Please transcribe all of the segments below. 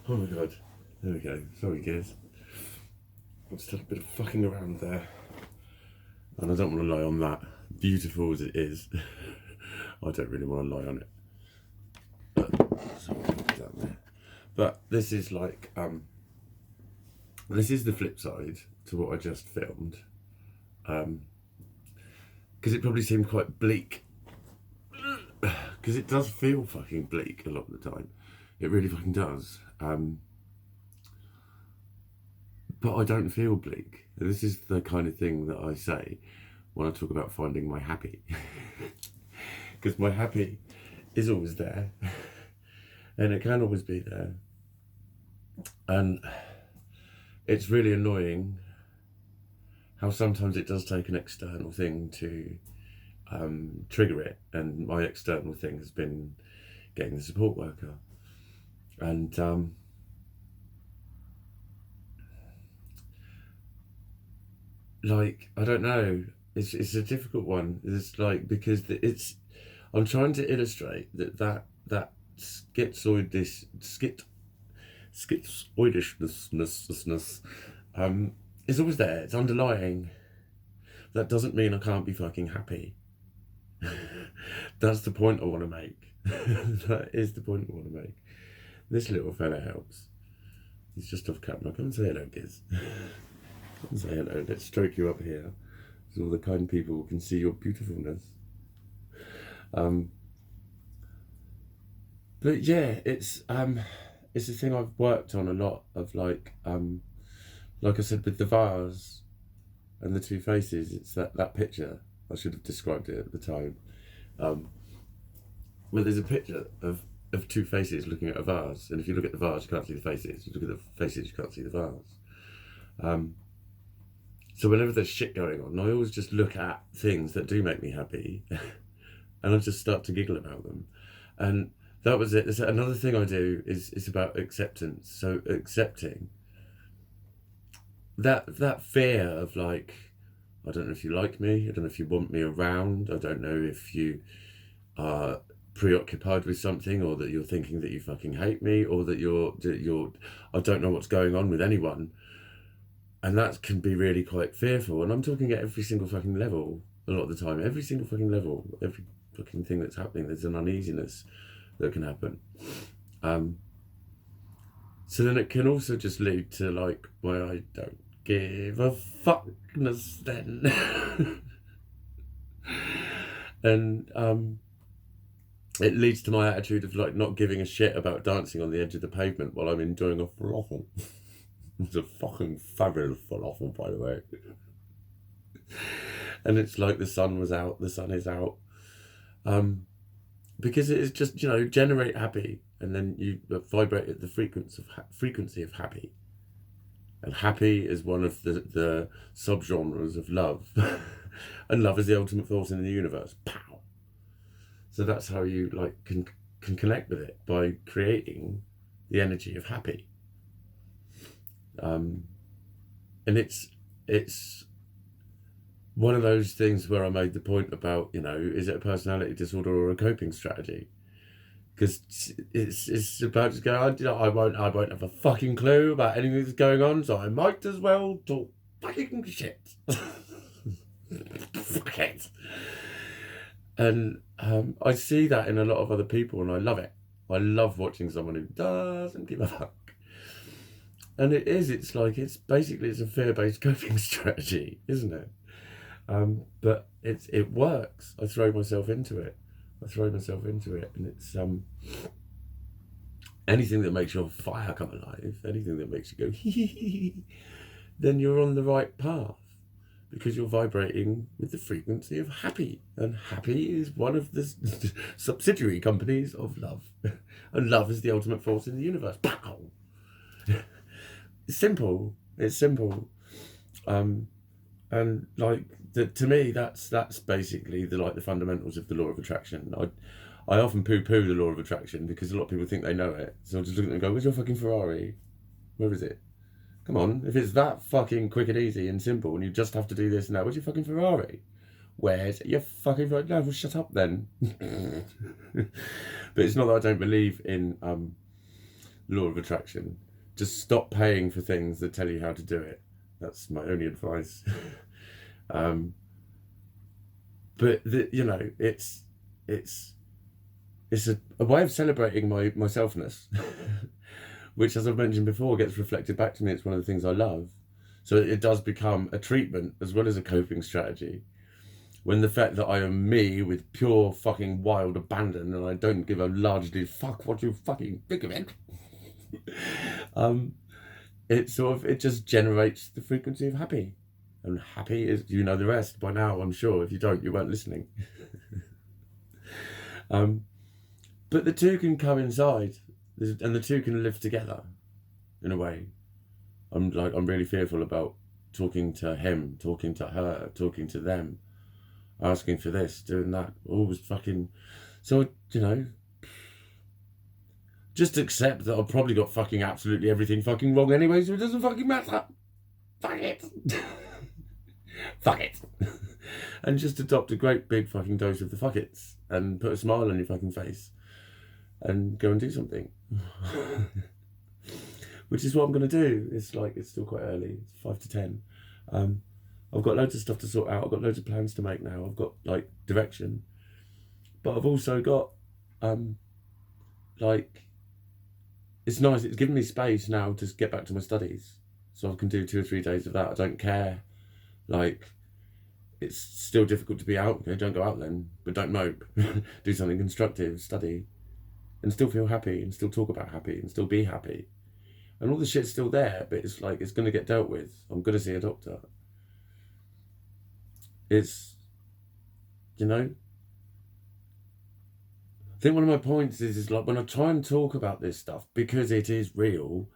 Oh my god. There we go. Sorry, guys. I've just had a bit of fucking around there. And I don't want to lie on that. Beautiful as it is, I don't really want to lie on it. But this is like, this is the flip side to what I just filmed. Because it probably seemed quite bleak. Because it does feel fucking bleak a lot of the time. It really fucking does. But I don't feel bleak. This is the kind of thing that I say when I talk about finding my happy. Because my happy is always there. And it can always be there. And it's really annoying how sometimes it does take an external thing to trigger it. And my external thing has been getting the support worker. And like, I don't know, it's a difficult one. It's like, because I'm trying to illustrate that schizoidishness is always there. It's underlying. That doesn't mean I can't be fucking happy. That's the point I want to make. That is the point I want to make. This little fella helps. He's just off camera. Come and say hello, Giz. Come and say hello. Let's stroke you up here, so all the kind people can see your beautifulness. But yeah, it's a thing I've worked on a lot of, like I said with the vase and the two faces. It's that picture. I should have described it at the time. Well, there's a picture of two faces looking at a vase, and if you look at the vase, you can't see the faces. You look at the faces, you can't see the vase. So whenever there's shit going on, I always just look at things that do make me happy, and I just start to giggle about them. And that was it. Another thing I do is about acceptance. So accepting that fear of, like, I don't know if you like me, I don't know if you want me around, I don't know if you are preoccupied with something, or that you're thinking that you fucking hate me, or that you're I don't know what's going on with anyone. And that can be really quite fearful. And I'm talking at every single fucking level a lot of the time. Every single fucking level, every fucking thing that's happening, there's an uneasiness that can happen. So then it can also just lead to, like, why I don't give a fuckness then. And it leads to my attitude of, like, not giving a shit about dancing on the edge of the pavement while I'm enjoying a falafel. It's a fucking fabulous falafel, by the way. And it's like the sun was out, the sun is out. Because it is just, generate happy, and then you vibrate at the frequency of happy. And happy is one of the subgenres of love. And love is the ultimate force in the universe. Pow! So that's how you, like, can connect with it, by creating the energy of happy. And it's one of those things where I made the point about, is it a personality disorder or a coping strategy? Because it's about to go, I won't have a fucking clue about anything that's going on, so I might as well talk fucking shit. Fuck it. And I see that in a lot of other people, and I love it. I love watching someone who doesn't give a fuck. And it's basically a fear-based coping strategy, isn't it? But it works. I throw myself into it, and it's anything that makes your fire come alive, anything that makes you go hee hee hee, then you're on the right path, because you're vibrating with the frequency of happy, and happy is one of the subsidiary companies of love, and love is the ultimate force in the universe. Pow! It's simple. And like, to me, that's basically the fundamentals of the law of attraction. I often poo-poo the law of attraction because a lot of people think they know it. So I just look at them and go, "Where's your fucking Ferrari? Where is it? Come on, if it's that fucking quick and easy and simple, and you just have to do this and that, where's your fucking Ferrari? Where's your fucking Ferrari? No, well, shut up then." But it's not that I don't believe in law of attraction. Just stop paying for things that tell you how to do it. That's my only advice. But it's a way of celebrating my selfness, which, as I've mentioned before, gets reflected back to me. It's one of the things I love. So it does become a treatment as well as a coping strategy. When the fact that I am me with pure fucking wild abandon and I don't give a largely fuck what you fucking think of it, it just generates the frequency of happy. And happy is, you know the rest by now, I'm sure. If you don't, you weren't listening. But the two can coincide, and the two can live together, in a way. I'm really fearful about talking to him, talking to her, talking to them, asking for this, doing that, always fucking. So just accept that I've probably got fucking absolutely everything fucking wrong anyway, so it doesn't fucking matter. Fuck it. Fuck it. And just adopt a great big fucking dose of the fuck it's and put a smile on your fucking face and go and do something. Which is what I'm going to do. It's still quite early. It's 5 to 10. I've got loads of stuff to sort out. I've got loads of plans to make now. I've got direction. But I've also got it's nice. It's given me space now to get back to my studies. So I can do 2 or 3 days of that. I don't care. It's still difficult to be out. Okay, don't go out then. But don't mope. Do something constructive. Study. And still feel happy. And still talk about happy. And still be happy. And all the shit's still there. But it's it's going to get dealt with. I'm going to see a doctor. It's, I think one of my points is when I try and talk about this stuff, because it is real,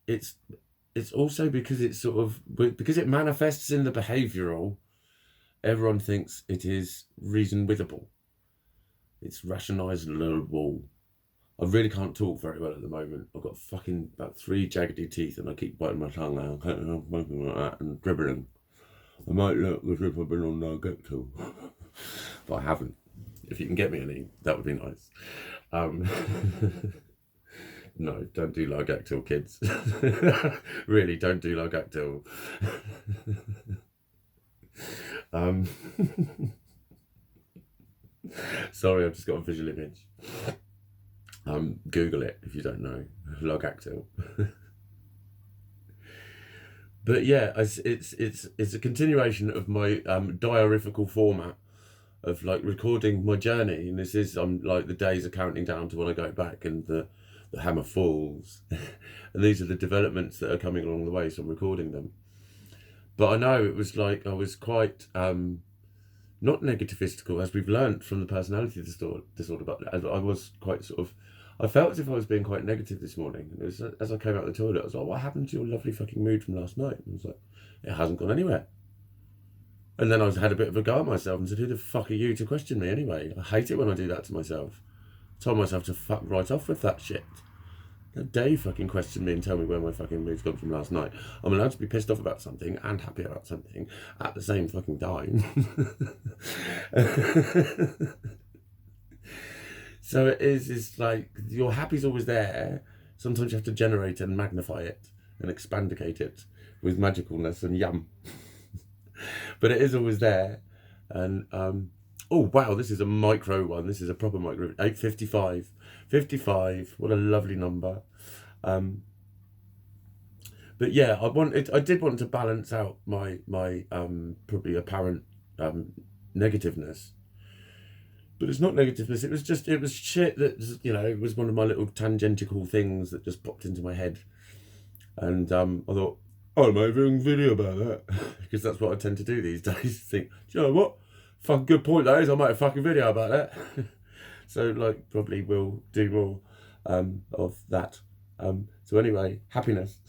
it's also because it's because it manifests in the behavioural, everyone thinks it is reasonable. It's rationalisable. I really can't talk very well at the moment. I've got fucking about 3 jaggedy teeth and I keep biting my tongue out and dribbling. I might look as if I've been on Nargecto, but I haven't. If you can get me any, that would be nice. No, don't do Largactil, kids. Really, don't do Largactil. Sorry, I've just got a visual image. Google it if you don't know. Largactil. But yeah, it's a continuation of my diarifical format of recording my journey, and this is the days are counting down to when I go back and the hammer falls. And these are the developments that are coming along the way, so I'm recording them. But I know it was I was quite not negativistical, as we've learnt from the personality disorder, but I was quite I felt as if I was being quite negative this morning. And it was, as I came out of the toilet, I was like, what happened to your lovely fucking mood from last night? And I was like, it hasn't gone anywhere. And then I had a bit of a go at myself and said, who the fuck are you to question me anyway? I hate it when I do that to myself. I told myself to fuck right off with that shit. How dare you fucking question me and tell me where my fucking mood's gone from last night? I'm allowed to be pissed off about something and happy about something at the same fucking time. So it's your happy's always there. Sometimes you have to generate and magnify it and expandicate it with magicalness and yum. But it is always there. And oh wow, this is a micro one. This is a proper micro. 8:55. 55. What a lovely number. But yeah, I did want to balance out my probably apparent negativeness. But it's not negativeness. It was shit that it was one of my little tangential things that just popped into my head, and I thought, I might have a video about that, because that's what I tend to do these days. Think, do you know what? Fucking good point that is. I might have a fucking video about that. So probably will do more of that. So anyway, happiness.